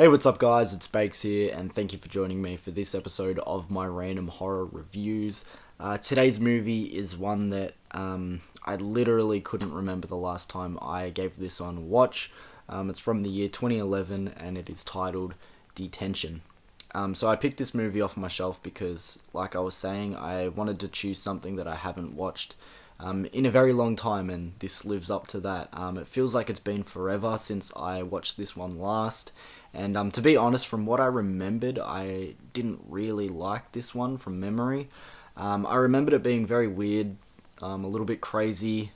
Hey, what's up, guys? It's Bakes here, and thank you for joining me for this episode of my random horror reviews. Today's movie is one that I literally couldn't remember the last time I gave this one a watch. It's from the year 2011, and it is titled Detention. So I picked this movie off my shelf because, like I was saying, I wanted to choose something that I haven't watched in a very long time, and this lives up to that. It feels like it's been forever since I watched this one last, and to be honest, from what I remembered, I didn't really like this one from memory. I remembered it being very weird, a little bit crazy,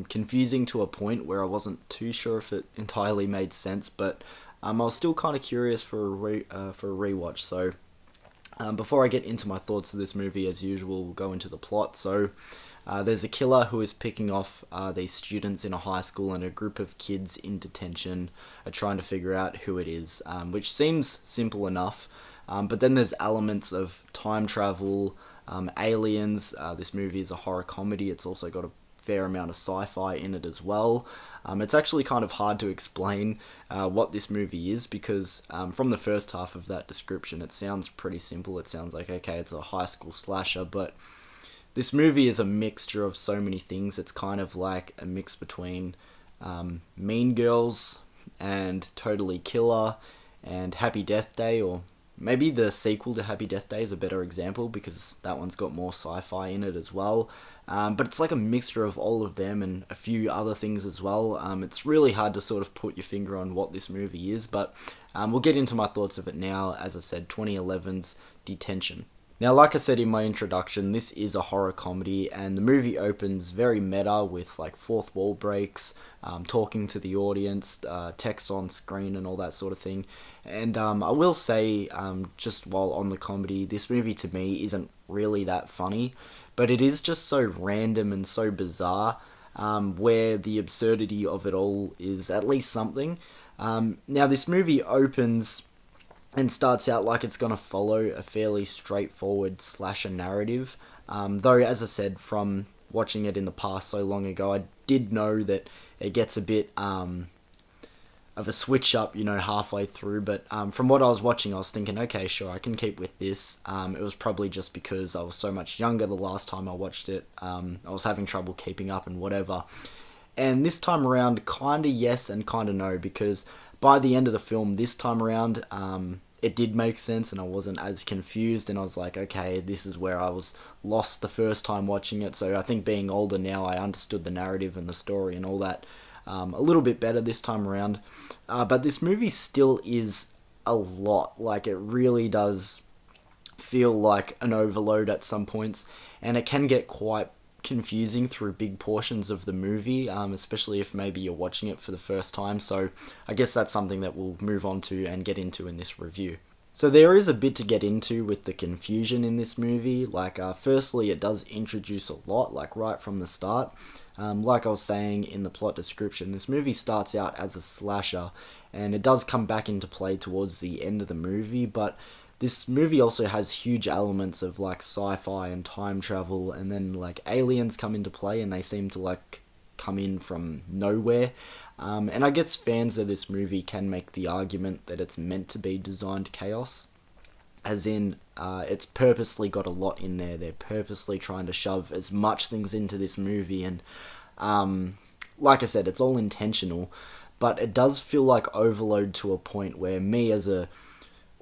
confusing to a point where I wasn't too sure if it entirely made sense, but I was still kind of curious for a rewatch. So before I get into my thoughts of this movie, as usual, we'll go into the plot. So there's a killer who is picking off these students in a high school, and a group of kids in detention are trying to figure out who it is, which seems simple enough. But then there's elements of time travel, aliens. This movie is a horror comedy. It's also got a fair amount of sci-fi in it as well. It's actually kind of hard to explain what this movie is because from the first half of that description, it sounds pretty simple. It sounds like, okay, it's a high school slasher, but this movie is a mixture of so many things. It's kind of like a mix between Mean Girls and Totally Killer and Happy Death Day, or maybe the sequel to Happy Death Day is a better example because that one's got more sci-fi in it as well. But it's like a mixture of all of them and a few other things as well. It's really hard to sort of put your finger on what this movie is, but we'll get into my thoughts of it now. As I said, 2011's Detention. Now, like I said in my introduction, this is a horror comedy, and the movie opens very meta with like fourth wall breaks, talking to the audience, text on screen, and all that sort of thing. And I will say, just while on the comedy, this movie to me isn't really that funny, but it is just so random and so bizarre, where the absurdity of it all is at least something. Now, this movie opens and starts out like it's going to follow a fairly straightforward slasher narrative. Though, as I said, from watching it in the past so long ago, I did know that it gets a bit of a switch up, halfway through. But from what I was watching, I was thinking, okay, sure, I can keep with this. It was probably just because I was so much younger the last time I watched it. I was having trouble keeping up and whatever. And this time around, kind of yes and kind of no, because by the end of the film this time around, it did make sense and I wasn't as confused, and I was like, okay, this is where I was lost the first time watching it. So I think being older now, I understood the narrative and the story and all that a little bit better this time around. But this movie still is a lot. Like, it really does feel like an overload at some points, and it can get quite confusing through big portions of the movie, especially if maybe you're watching it for the first time. So I guess that's something that we'll move on to and get into in this review. So there is a bit to get into with the confusion in this movie. Like, firstly, it does introduce a lot, like right from the start. Like I was saying in the plot description, this movie starts out as a slasher, and it does come back into play towards the end of the movie, but this movie also has huge elements of like sci-fi and time travel, and then like aliens come into play, and they seem to like come in from nowhere. And I guess fans of this movie can make the argument that it's meant to be designed chaos, as in it's purposely got a lot in there. They're purposely trying to shove as much things into this movie, and like I said, it's all intentional, but it does feel like overload to a point where me as a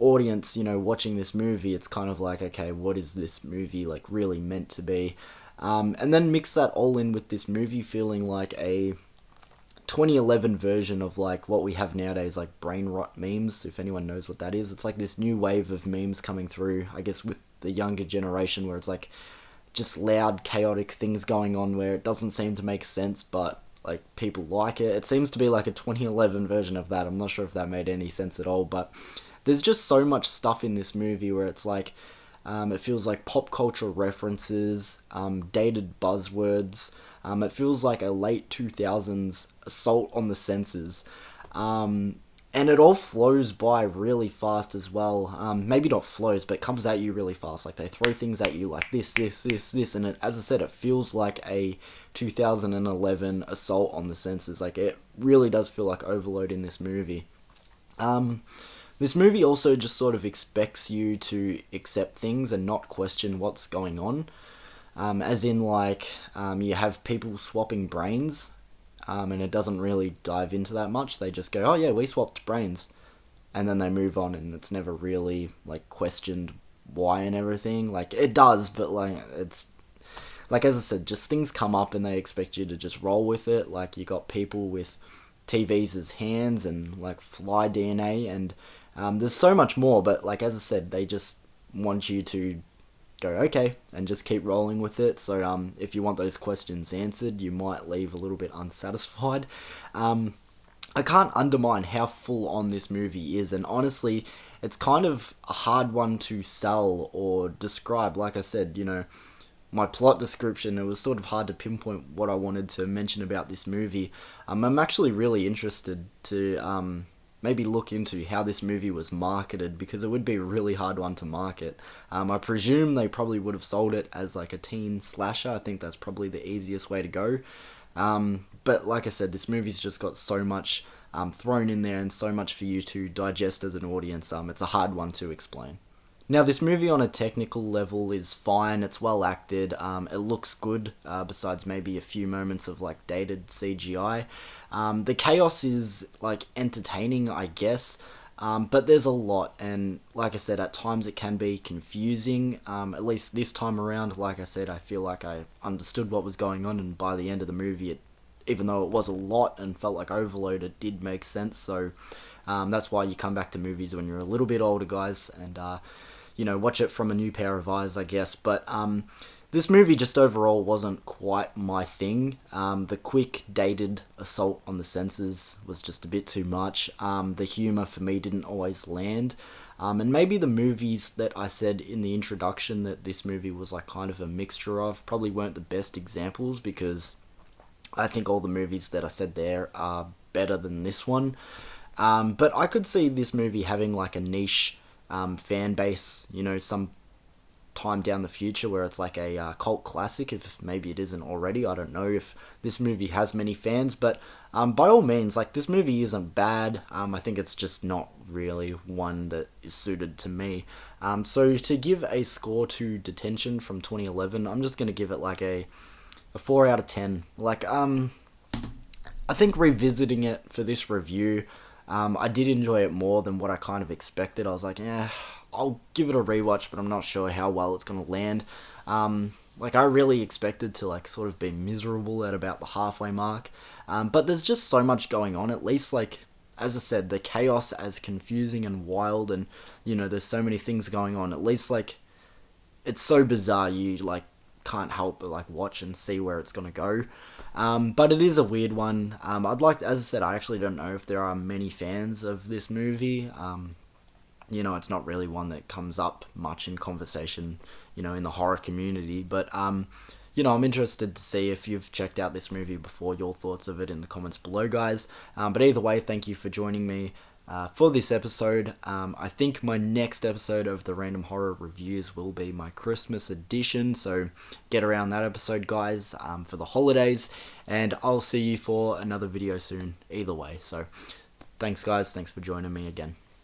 audience, watching this movie, it's kind of like, okay, what is this movie like really meant to be? And then mix that all in with this movie feeling like a 2011 version of like what we have nowadays, like brain rot memes, if anyone knows what that is. It's like this new wave of memes coming through, I guess, with the younger generation, where it's like just loud, chaotic things going on where it doesn't seem to make sense, but like people like it. It seems to be like a 2011 version of that. I'm not sure if that made any sense at all, but there's just so much stuff in this movie where it's like, it feels like pop culture references, dated buzzwords. It feels like a late 2000s assault on the senses. And it all flows by really fast as well. Maybe not flows, but comes at you really fast. Like, they throw things at you like this, and it, as I said, it feels like a 2011 assault on the senses. Like, it really does feel like overload in this movie. This movie also just sort of expects you to accept things and not question what's going on. As in, like, you have people swapping brains, and it doesn't really dive into that much. They just go, oh yeah, we swapped brains. And then they move on, and it's never really, like, questioned why and everything. Like, it does, but, like, it's like, as I said, just things come up and they expect you to just roll with it. Like, you got people with TVs as hands and like fly DNA, and there's so much more. But like, as I said, they just want you to go okay and just keep rolling with it. So if you want those questions answered, you might leave a little bit unsatisfied. I can't undermine how full on this movie is, and honestly, it's kind of a hard one to sell or describe. Like I said, my plot description, it was sort of hard to pinpoint what I wanted to mention about this movie. I'm actually really interested to maybe look into how this movie was marketed, because it would be a really hard one to market. I presume they probably would have sold it as like a teen slasher. I think that's probably the easiest way to go. But like I said, this movie's just got so much thrown in there and so much for you to digest as an audience. It's a hard one to explain. Now, this movie on a technical level is fine. It's well acted. It looks good, besides maybe a few moments of like dated CGI. The chaos is like entertaining, I guess. But there's a lot, and like I said, at times it can be confusing. At least this time around, like I said, I feel like I understood what was going on, and by the end of the movie, even though it was a lot and felt like overload, it did make sense. So that's why you come back to movies when you're a little bit older, guys, and watch it from a new pair of eyes, I guess. But this movie just overall wasn't quite my thing. The quick, dated assault on the senses was just a bit too much. The humour for me didn't always land. And maybe the movies that I said in the introduction that this movie was like kind of a mixture of probably weren't the best examples, because I think all the movies that I said there are better than this one. But I could see this movie having like a niche fan base, some time down the future, where it's like a cult classic, if maybe it isn't already. I don't know if this movie has many fans, but by all means, like, this movie isn't bad. I think it's just not really one that is suited to me. So to give a score to Detention from 2011, I'm just going to give it like a 4 out of 10. Like, I think revisiting it for this review, I did enjoy it more than what I kind of expected. I was like, yeah, I'll give it a rewatch, but I'm not sure how well it's going to land. Like, I really expected to, like, sort of be miserable at about the halfway mark. But there's just so much going on. At least, like, as I said, the chaos as confusing and wild, and, there's so many things going on. At least, like, it's so bizarre, you, like, can't help but, like, watch and see where it's going to go. But it is a weird one. As I said, I actually don't know if there are many fans of this movie. It's not really one that comes up much in conversation, in the horror community. But, I'm interested to see if you've checked out this movie before, your thoughts of it in the comments below, guys. But either way, thank you for joining me for this episode. I think my next episode of the Random Horror Reviews will be my Christmas edition, so get around that episode, guys, for the holidays, and I'll see you for another video soon, either way. So thanks, guys. Thanks for joining me again.